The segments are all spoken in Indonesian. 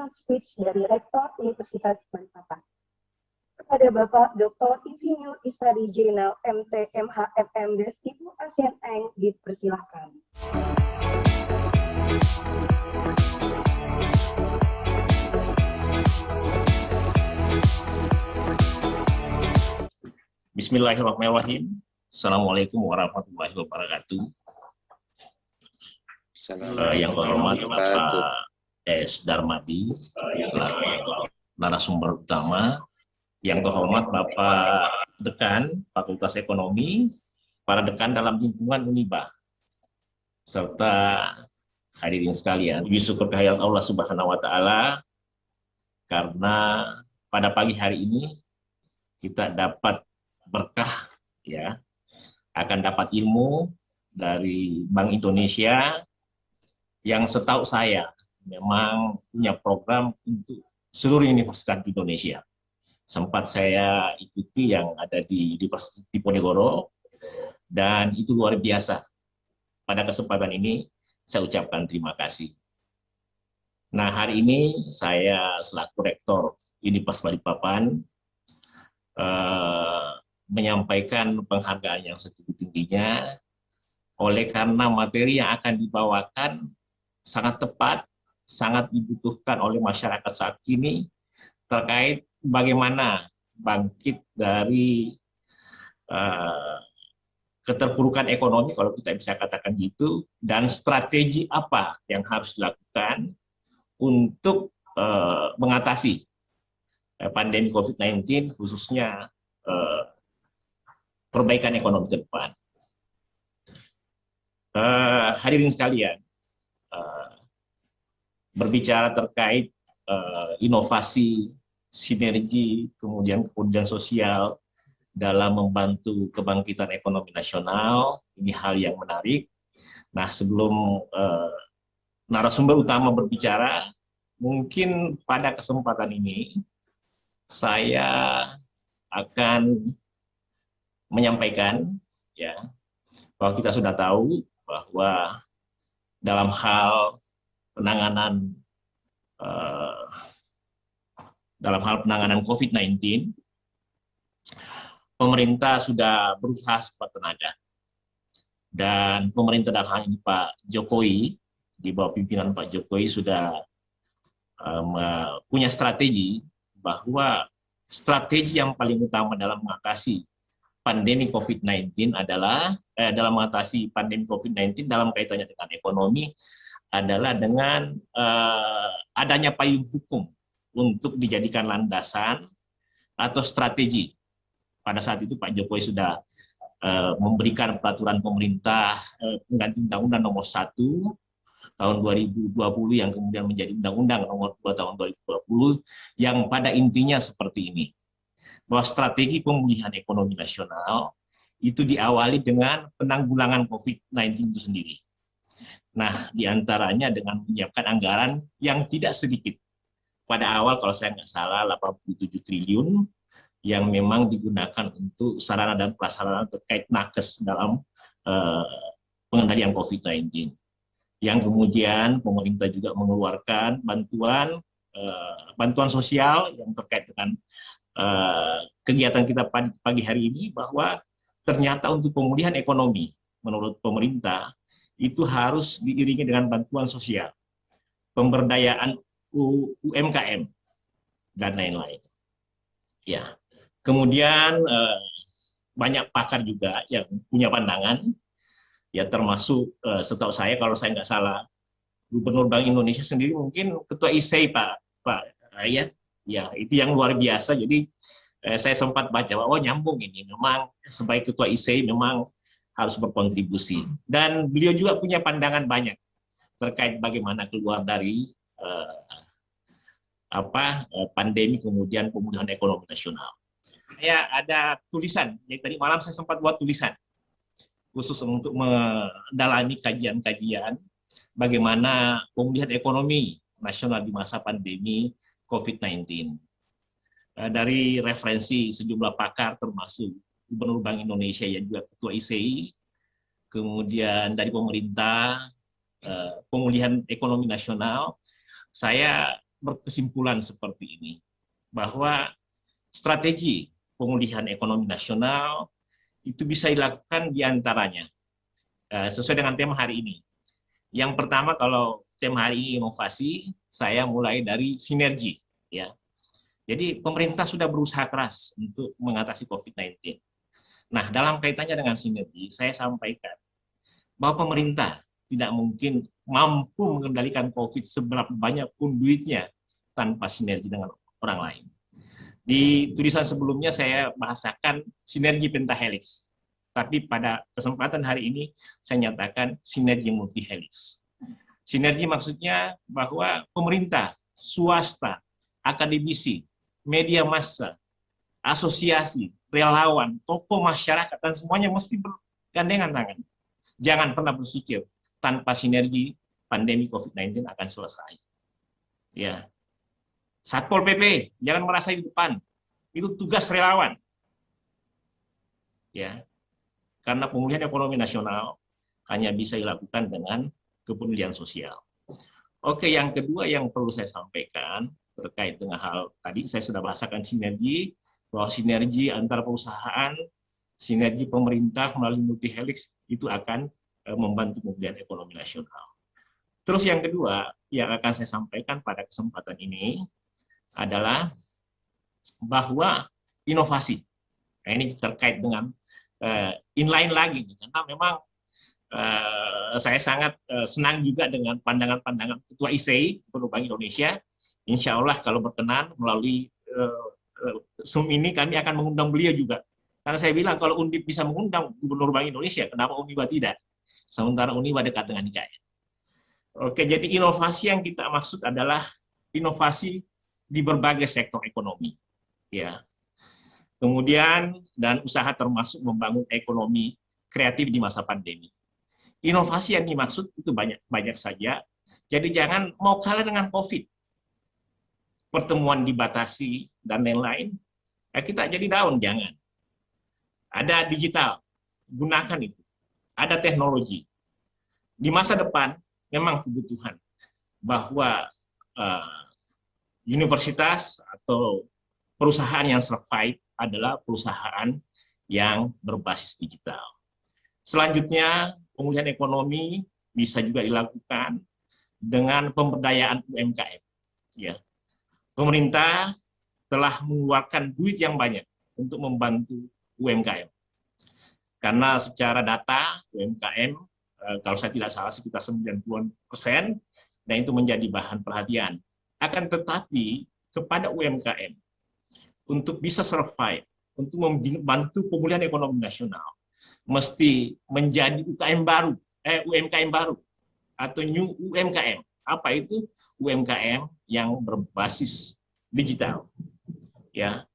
keynote speech dari Rektor Universitas Balikpapan. Kepada Bapak Dr. Insinyur Isadi Jenal MT MHFM Des Ibu Asian Eng dipersilahkan. Bismillahirrahmanirrahim. Assalamualaikum warahmatullahi wabarakatuh. Yang terhormat Bapak S. Darmadi, selaku narasumber utama. Yang terhormat Bapak Dekan Fakultas Ekonomi, para dekan dalam lingkungan Uniba, serta hadirin sekalian. Puji syukur kehadirat Allah Subhanahu wa Ta'ala, karena pada pagi hari ini kita dapat berkah, ya, akan dapat ilmu dari Bank Indonesia yang setahu saya memang punya program untuk seluruh universitas di Indonesia. Sempat saya ikuti yang ada di Diponegoro, dan itu luar biasa. Pada kesempatan ini saya ucapkan terima kasih. Nah, hari ini saya selaku Rektor Universitas Balikpapan menyampaikan penghargaan yang setinggi-tingginya oleh karena materi yang akan dibawakan sangat tepat, sangat dibutuhkan oleh masyarakat saat ini terkait bagaimana bangkit dari keterpurukan ekonomi, kalau kita bisa katakan gitu, dan strategi apa yang harus dilakukan untuk mengatasi pandemi COVID-19, khususnya perbaikan ekonomi ke depan. Hadirin sekalian, berbicara terkait inovasi, sinergi, kemudian sosial dalam membantu kebangkitan ekonomi nasional, ini hal yang menarik. Nah, sebelum narasumber utama berbicara, mungkin pada kesempatan ini saya akan menyampaikan, ya, bahwa kita sudah tahu bahwa dalam hal penanganan COVID-19, pemerintah sudah berusaha sekuat tenaga, dan pemerintah dalam hal ini Pak Jokowi, di bawah pimpinan Pak Jokowi, sudah punya strategi, bahwa strategi yang paling utama dalam mengatasi pandemi COVID-19 adalah dalam mengatasi pandemi COVID-19 dalam kaitannya dengan ekonomi adalah dengan adanya payung hukum untuk dijadikan landasan atau strategi. Pada saat itu Pak Jokowi sudah memberikan peraturan pemerintah pengganti Undang-Undang Nomor 1 tahun 2020 yang kemudian menjadi Undang-Undang Nomor 2 tahun 2020, yang pada intinya seperti ini, bahwa strategi pemulihan ekonomi nasional itu diawali dengan penanggulangan COVID-19 itu sendiri. Nah, diantaranya dengan menyiapkan anggaran yang tidak sedikit. Pada awal, kalau saya nggak salah, 87 triliun yang memang digunakan untuk sarana dan prasarana terkait nakes dalam pengendalian COVID-19. Yang kemudian pemerintah juga mengeluarkan bantuan sosial yang terkait dengan kegiatan kita pagi hari ini, bahwa ternyata untuk pemulihan ekonomi menurut pemerintah itu harus diiringi dengan bantuan sosial, pemberdayaan UMKM, dan lain-lain. Ya, kemudian banyak pakar juga yang punya pandangan, ya, termasuk setahu saya, kalau saya nggak salah, Gubernur Bank Indonesia sendiri, mungkin Ketua ISEI Pak ya, itu yang luar biasa. Jadi saya sempat baca bahwa nyambung ini, memang sebagai Ketua ISEI memang harus berkontribusi, dan beliau juga punya pandangan banyak terkait bagaimana keluar dari pandemi kemudian pemulihan ekonomi nasional. Saya ada tulisan, jadi tadi malam saya sempat buat tulisan khusus untuk mendalami kajian-kajian bagaimana pemulihan ekonomi nasional di masa pandemi COVID-19. Dari referensi sejumlah pakar termasuk Gubernur Bank Indonesia yang juga Ketua ISEI, kemudian dari pemerintah, pemulihan ekonomi nasional, saya berkesimpulan seperti ini, bahwa strategi pemulihan ekonomi nasional itu bisa dilakukan diantaranya sesuai dengan tema hari ini. Yang pertama, kalau tema hari ini inovasi, saya mulai dari sinergi. Ya. Jadi pemerintah sudah berusaha keras untuk mengatasi COVID-19. Nah, dalam kaitannya dengan sinergi, saya sampaikan bahwa pemerintah tidak mungkin mampu mengendalikan COVID seberapa banyak pun duitnya tanpa sinergi dengan orang lain. Di tulisan sebelumnya saya bahasakan sinergi pentahelix. Tapi pada kesempatan hari ini saya nyatakan sinergi multihelix. Sinergi maksudnya bahwa pemerintah, swasta, akademisi, media massa, asosiasi, relawan, tokoh masyarakat, dan semuanya mesti bergandengan tangan. Jangan pernah berpikir tanpa sinergi pandemi COVID-19 akan selesai. Ya. Satpol PP, jangan merasa di depan. Itu tugas relawan. Ya. Karena pemulihan ekonomi nasional hanya bisa dilakukan dengan kepedulian sosial. Oke, yang kedua yang perlu saya sampaikan terkait dengan hal tadi, saya sudah bahasakan sinergi, bahwa sinergi antara perusahaan, sinergi pemerintah melalui multihelix itu akan membantu pemulihan ekonomi nasional. Terus yang kedua yang akan saya sampaikan pada kesempatan ini adalah bahwa inovasi. Nah, ini terkait dengan inline lagi, karena memang saya sangat senang juga dengan pandangan-pandangan Ketua ISEI, Gubernur Bank Indonesia. Insya Allah kalau berkenan melalui Zoom ini kami akan mengundang beliau juga. Karena saya bilang kalau Undip bisa mengundang Gubernur Bank Indonesia, kenapa Uniba tidak? Sementara Uniba dekat dengan IKN. Oke, jadi inovasi yang kita maksud adalah inovasi di berbagai sektor ekonomi. Ya. Kemudian dan usaha termasuk membangun ekonomi kreatif di masa pandemi. Inovasi yang dimaksud itu banyak saja. Jadi jangan mau kalah dengan COVID. Pertemuan dibatasi dan lain-lain. Kita jadi down, jangan. Ada digital, gunakan itu. Ada teknologi. Di masa depan memang kebutuhan bahwa universitas atau perusahaan yang survive adalah perusahaan yang berbasis digital. Selanjutnya, pemulihan ekonomi bisa juga dilakukan dengan pemberdayaan UMKM. Ya. Pemerintah telah mengeluarkan duit yang banyak untuk membantu UMKM. Karena secara data UMKM, kalau saya tidak salah sekitar 90%, dan itu menjadi bahan perhatian. Akan tetapi kepada UMKM, untuk bisa survive, untuk membantu pemulihan ekonomi nasional, mesti menjadi UMKM baru atau new UMKM. Apa itu? UMKM yang berbasis digital. Ya.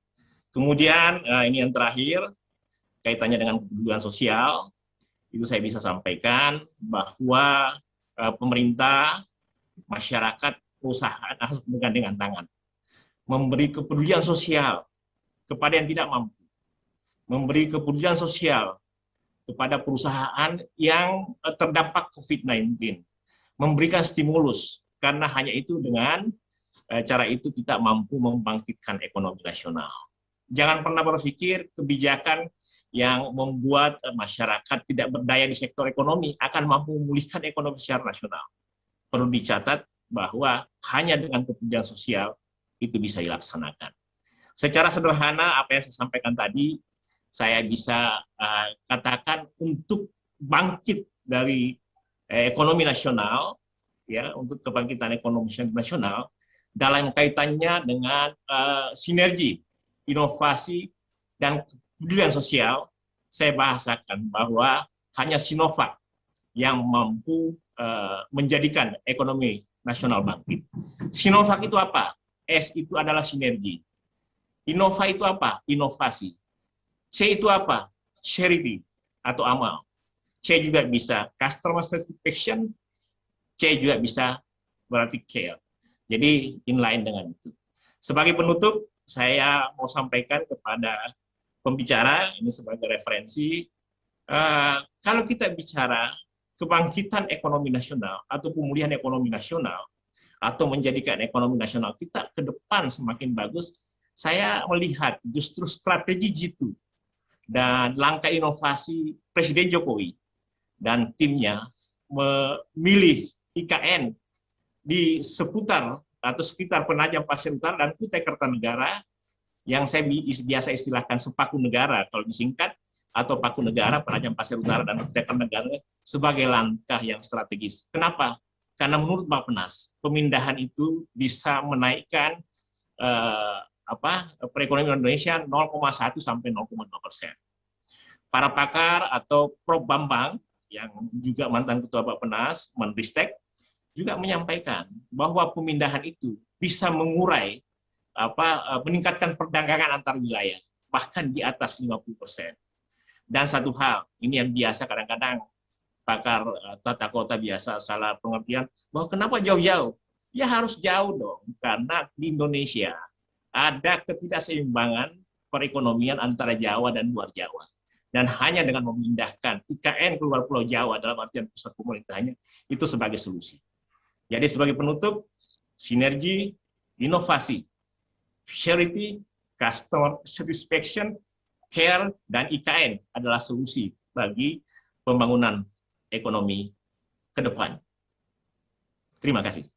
Kemudian ini yang terakhir kaitannya dengan kepedulian sosial, itu saya bisa sampaikan bahwa pemerintah, masyarakat, perusahaan harus bergandengan tangan, memberi kepedulian sosial kepada yang tidak mampu, memberi kepedulian sosial kepada perusahaan yang terdampak COVID-19, memberikan stimulus, karena hanya itu dengan cara itu kita mampu membangkitkan ekonomi nasional. Jangan pernah berpikir kebijakan yang membuat masyarakat tidak berdaya di sektor ekonomi akan mampu memulihkan ekonomi secara nasional. Perlu dicatat bahwa hanya dengan kepedulian sosial itu bisa dilaksanakan. Secara sederhana apa yang saya sampaikan tadi, saya bisa katakan untuk bangkit dari ekonomi nasional, ya, untuk kebangkitan ekonomi nasional dalam kaitannya dengan sinergi, inovasi, dan kepedulian sosial, saya bahasakan bahwa hanya Sinovac yang mampu menjadikan ekonomi nasional bangkit. Sinovac itu apa? S itu adalah sinergi. Innova itu apa? Inovasi. C itu apa? Charity atau amal. C juga bisa customer satisfaction. C juga bisa berarti care. Jadi inline dengan itu. Sebagai penutup, saya mau sampaikan kepada pembicara, ini sebagai referensi, kalau kita bicara kebangkitan ekonomi nasional atau pemulihan ekonomi nasional, atau menjadikan ekonomi nasional kita ke depan semakin bagus, saya melihat justru strategi G2 dan langkah inovasi Presiden Jokowi dan timnya memilih IKN di seputar atau sekitar Penajam Pasir Utara dan Kutai Kertanegara yang saya biasa istilahkan sepaku negara kalau disingkat, atau Paku Negara, Penajam Pasir Utara dan Kutai Kertanegara sebagai langkah yang strategis. Kenapa? Karena menurut Bappenas, pemindahan itu bisa menaikkan perekonomian Indonesia 0,1 sampai 0,2%. Para pakar atau Prof. Bambang, yang juga mantan Ketua Bappenas, Menristek, juga menyampaikan bahwa pemindahan itu bisa mengurai, meningkatkan perdagangan antar wilayah, bahkan di atas 50%. Dan satu hal, ini yang biasa kadang-kadang pakar tata kota biasa salah pengertian, bahwa kenapa jauh-jauh? Ya harus jauh dong, karena di Indonesia ada ketidakseimbangan perekonomian antara Jawa dan luar Jawa. Dan hanya dengan memindahkan IKN keluar Pulau Jawa dalam artian pusat pemerintahnya, itu sebagai solusi. Jadi sebagai penutup, sinergi, inovasi, charity, customer satisfaction, care, dan IKN adalah solusi bagi pembangunan ekonomi ke depan. Terima kasih.